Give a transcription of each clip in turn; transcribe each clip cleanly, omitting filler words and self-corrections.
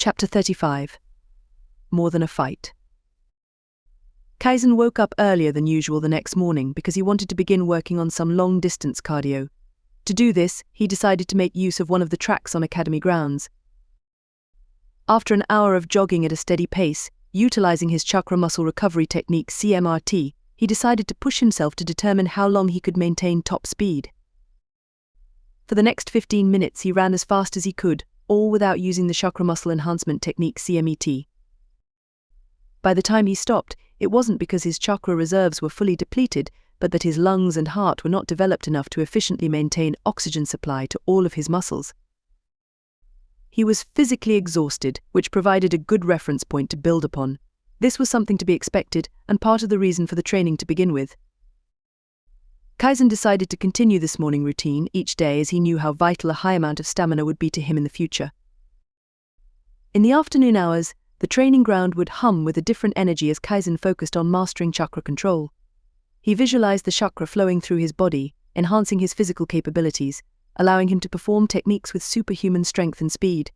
Chapter 35. More Than a Fight. Kaizen woke up earlier than usual the next morning because he wanted to begin working on some long-distance cardio. To do this, he decided to make use of one of the tracks on academy grounds. After an hour of jogging at a steady pace, utilizing his chakra muscle recovery technique CMRT, he decided to push himself to determine how long he could maintain top speed. For the next 15 minutes he ran as fast as he could, all without using the chakra muscle enhancement technique CMET. By the time he stopped, it wasn't because his chakra reserves were fully depleted, but that his lungs and heart were not developed enough to efficiently maintain oxygen supply to all of his muscles. He was physically exhausted, which provided a good reference point to build upon. This was something to be expected and part of the reason for the training to begin with. Kaizen decided to continue this morning routine each day as he knew how vital a high amount of stamina would be to him in the future. In the afternoon hours, the training ground would hum with a different energy as Kaizen focused on mastering chakra control. He visualized the chakra flowing through his body, enhancing his physical capabilities, allowing him to perform techniques with superhuman strength and speed.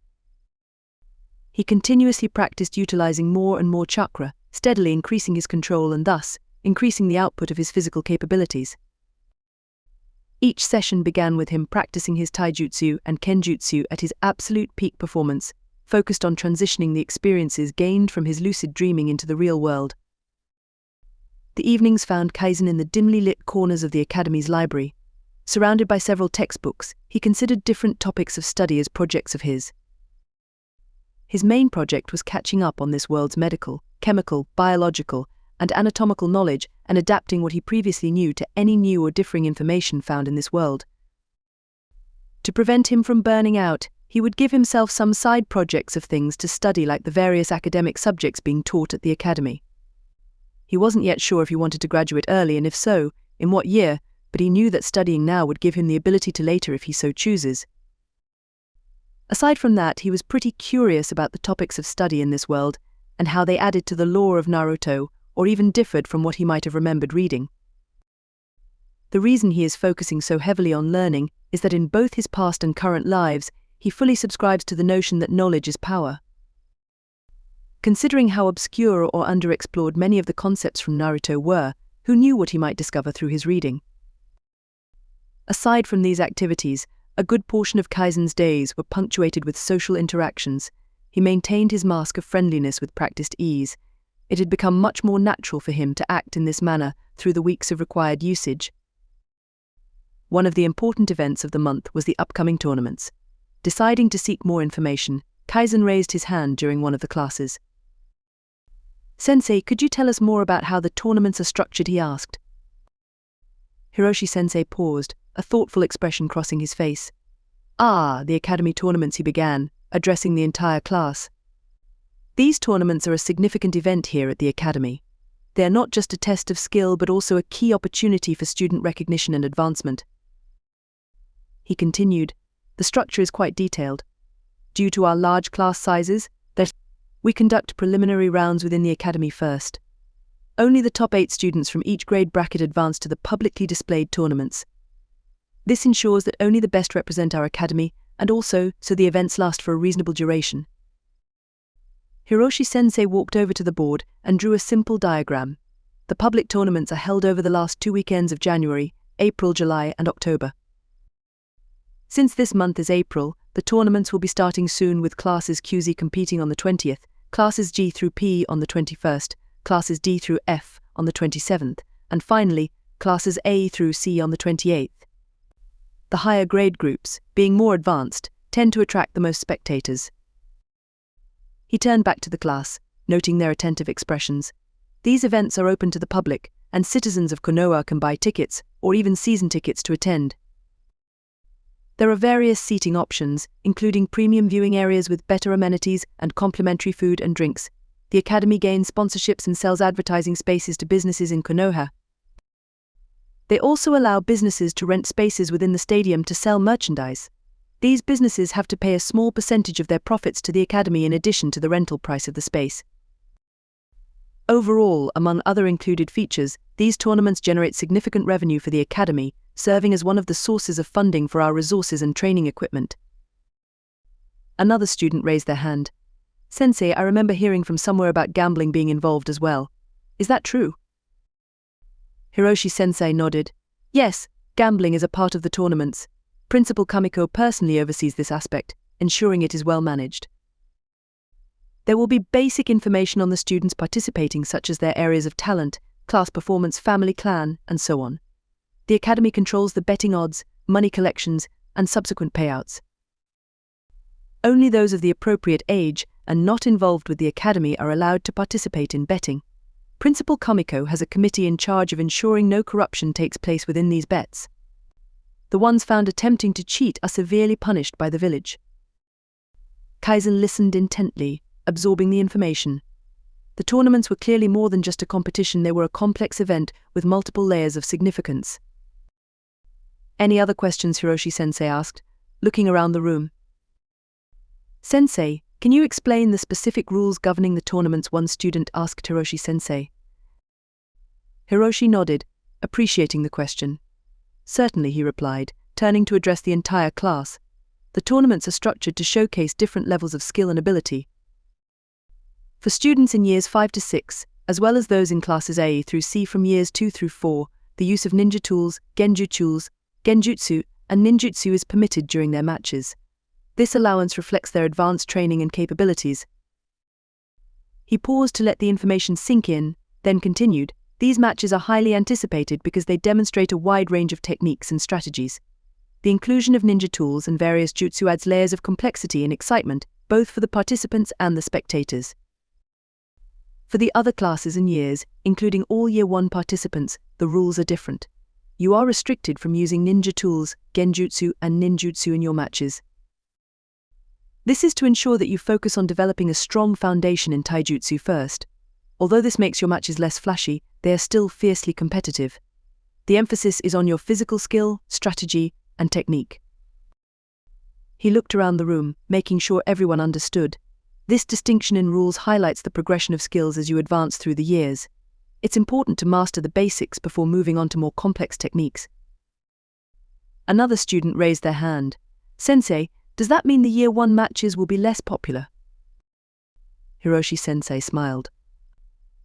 He continuously practiced utilizing more and more chakra, steadily increasing his control and thus increasing the output of his physical capabilities. Each session began with him practicing his taijutsu and kenjutsu at his absolute peak performance, focused on transitioning the experiences gained from his lucid dreaming into the real world. The evenings found Kaizen in the dimly lit corners of the academy's library. Surrounded by several textbooks, he considered different topics of study as projects of his. His main project was catching up on this world's medical, chemical, biological, and anatomical knowledge and adapting what he previously knew to any new or differing information found in this world. To prevent him from burning out, he would give himself some side projects of things to study like the various academic subjects being taught at the academy. He wasn't yet sure if he wanted to graduate early and if so, in what year, but he knew that studying now would give him the ability to later if he so chooses. Aside from that, he was pretty curious about the topics of study in this world and how they added to the lore of Naruto or even differed from what he might have remembered reading. The reason he is focusing so heavily on learning is that in both his past and current lives, he fully subscribes to the notion that knowledge is power. Considering how obscure or underexplored many of the concepts from Naruto were, who knew what he might discover through his reading? Aside from these activities, a good portion of Kaizen's days were punctuated with social interactions. He maintained his mask of friendliness with practiced ease. It had become much more natural for him to act in this manner through the weeks of required usage. One of the important events of the month was the upcoming tournaments. Deciding to seek more information, Kaizen raised his hand during one of the classes. "Sensei, could you tell us more about how the tournaments are structured?" he asked. Hiroshi-sensei paused, a thoughtful expression crossing his face. The academy tournaments," he began, addressing the entire class. "These tournaments are a significant event here at the academy. They are not just a test of skill but also a key opportunity for student recognition and advancement." He continued, "The structure is quite detailed. Due to our large class sizes, we conduct preliminary rounds within the academy first. Only the top 8 students from each grade bracket advance to the publicly displayed tournaments. This ensures that only the best represent our academy, and also so the events last for a reasonable duration." Hiroshi-sensei walked over to the board and drew a simple diagram. The public tournaments are held over the last 2 weekends of January, April, July, and October. Since this month is April, the tournaments will be starting soon with classes QZ competing on the 20th, classes G through P on the 21st, classes D through F on the 27th, and finally, classes A through C on the 28th. The higher grade groups, being more advanced, tend to attract the most spectators. He turned back to the class, noting their attentive expressions. These events are open to the public, and citizens of Konoha can buy tickets, or even season tickets to attend. There are various seating options, including premium viewing areas with better amenities and complimentary food and drinks. The academy gains sponsorships and sells advertising spaces to businesses in Konoha. They also allow businesses to rent spaces within the stadium to sell merchandise. These businesses have to pay a small percentage of their profits to the academy in addition to the rental price of the space. Overall, among other included features, these tournaments generate significant revenue for the academy, serving as one of the sources of funding for our resources and training equipment. Another student raised their hand. Sensei, I remember hearing from somewhere about gambling being involved as well. Is that true? Hiroshi-sensei nodded. Yes, gambling is a part of the tournaments. Principal Kamiko personally oversees this aspect, ensuring it is well managed. There will be basic information on the students participating, such as their areas of talent, class performance, family clan, and so on. The academy controls the betting odds, money collections, and subsequent payouts. Only those of the appropriate age and not involved with the academy are allowed to participate in betting. Principal Kamiko has a committee in charge of ensuring no corruption takes place within these bets. The ones found attempting to cheat are severely punished by the village. Kaizen listened intently, absorbing the information. The tournaments were clearly more than just a competition, they were a complex event with multiple layers of significance. Any other questions? Hiroshi-sensei asked, looking around the room. Sensei, can you explain the specific rules governing the tournaments? One student asked Hiroshi-sensei. Hiroshi nodded, appreciating the question. Certainly, he replied, turning to address the entire class. The tournaments are structured to showcase different levels of skill and ability. For students in years 5 to 6, as well as those in classes A through C from years 2 through 4, the use of ninja tools, genjutsu, and ninjutsu is permitted during their matches. This allowance reflects their advanced training and capabilities. He paused to let the information sink in, then continued, these matches are highly anticipated because they demonstrate a wide range of techniques and strategies. The inclusion of ninja tools and various jutsu adds layers of complexity and excitement, both for the participants and the spectators. For the other classes and years, including all Year 1 participants, the rules are different. You are restricted from using ninja tools, genjutsu, and ninjutsu in your matches. This is to ensure that you focus on developing a strong foundation in taijutsu first. Although this makes your matches less flashy, they are still fiercely competitive. The emphasis is on your physical skill, strategy, and technique. He looked around the room, making sure everyone understood. This distinction in rules highlights the progression of skills as you advance through the years. It's important to master the basics before moving on to more complex techniques. Another student raised their hand. Sensei, does that mean the Year 1 matches will be less popular? Hiroshi-sensei smiled.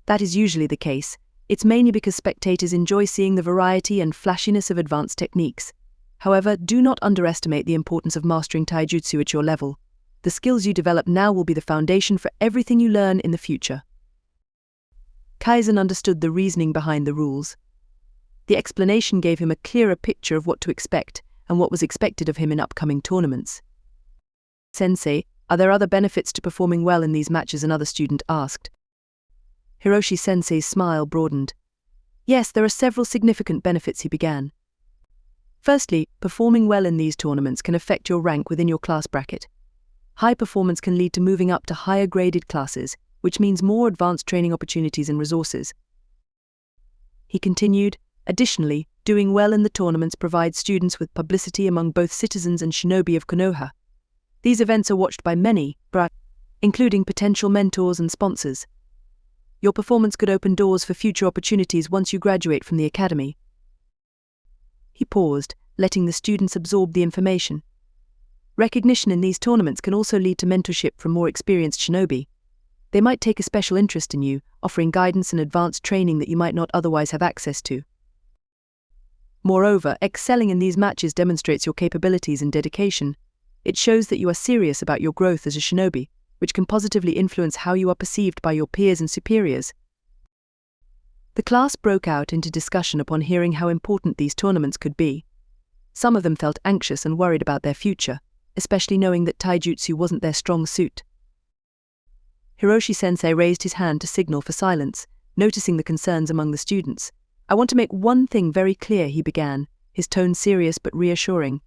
That is usually the case. It's mainly because spectators enjoy seeing the variety and flashiness of advanced techniques. However, do not underestimate the importance of mastering taijutsu at your level. The skills you develop now will be the foundation for everything you learn in the future. Kaizen understood the reasoning behind the rules. The explanation gave him a clearer picture of what to expect and what was expected of him in upcoming tournaments. Sensei, are there other benefits to performing well in these matches? Another student asked. Hiroshi-sensei's smile broadened. Yes, there are several significant benefits, he began. Firstly, performing well in these tournaments can affect your rank within your class bracket. High performance can lead to moving up to higher graded classes, which means more advanced training opportunities and resources. He continued, additionally, doing well in the tournaments provides students with publicity among both citizens and Shinobi of Konoha. These events are watched by many, including potential mentors and sponsors. Your performance could open doors for future opportunities once you graduate from the academy. He paused, letting the students absorb the information. Recognition in these tournaments can also lead to mentorship from more experienced shinobi. They might take a special interest in you, offering guidance and advanced training that you might not otherwise have access to. Moreover, excelling in these matches demonstrates your capabilities and dedication. It shows that you are serious about your growth as a shinobi, which can positively influence how you are perceived by your peers and superiors. The class broke out into discussion upon hearing how important these tournaments could be. Some of them felt anxious and worried about their future, especially knowing that taijutsu wasn't their strong suit. Hiroshi-sensei raised his hand to signal for silence, noticing the concerns among the students. I want to make one thing very clear, he began, his tone serious but reassuring.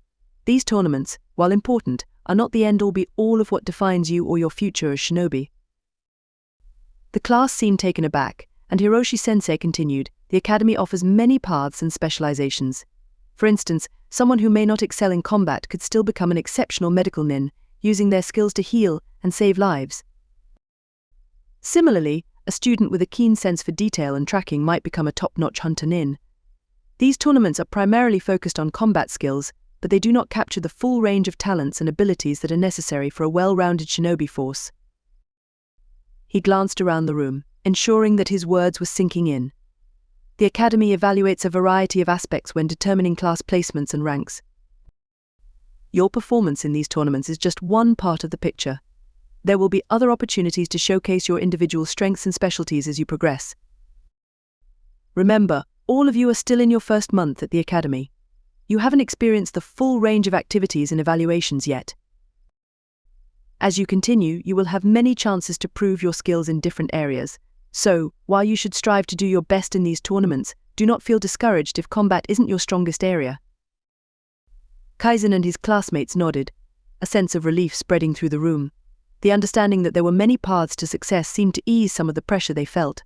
These tournaments, while important, are not the end-all be-all of what defines you or your future as shinobi. The class seemed taken aback, and Hiroshi-sensei continued, the academy offers many paths and specializations. For instance, someone who may not excel in combat could still become an exceptional medical nin, using their skills to heal and save lives. Similarly, a student with a keen sense for detail and tracking might become a top-notch hunter nin. These tournaments are primarily focused on combat skills, but they do not capture the full range of talents and abilities that are necessary for a well-rounded shinobi force. He glanced around the room, ensuring that his words were sinking in. The academy evaluates a variety of aspects when determining class placements and ranks. Your performance in these tournaments is just one part of the picture. There will be other opportunities to showcase your individual strengths and specialties as you progress. Remember, all of you are still in your first month at the academy. You haven't experienced the full range of activities and evaluations yet. As you continue, you will have many chances to prove your skills in different areas. So, while you should strive to do your best in these tournaments, do not feel discouraged if combat isn't your strongest area. Kaizen and his classmates nodded, a sense of relief spreading through the room. The understanding that there were many paths to success seemed to ease some of the pressure they felt.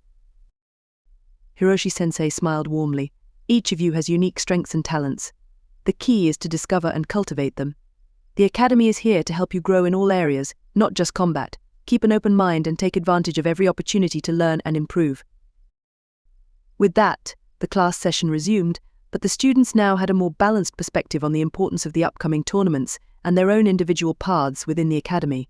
Hiroshi-sensei smiled warmly. Each of you has unique strengths and talents. The key is to discover and cultivate them. The academy is here to help you grow in all areas, not just combat. Keep an open mind and take advantage of every opportunity to learn and improve. With that, the class session resumed, but the students now had a more balanced perspective on the importance of the upcoming tournaments and their own individual paths within the academy.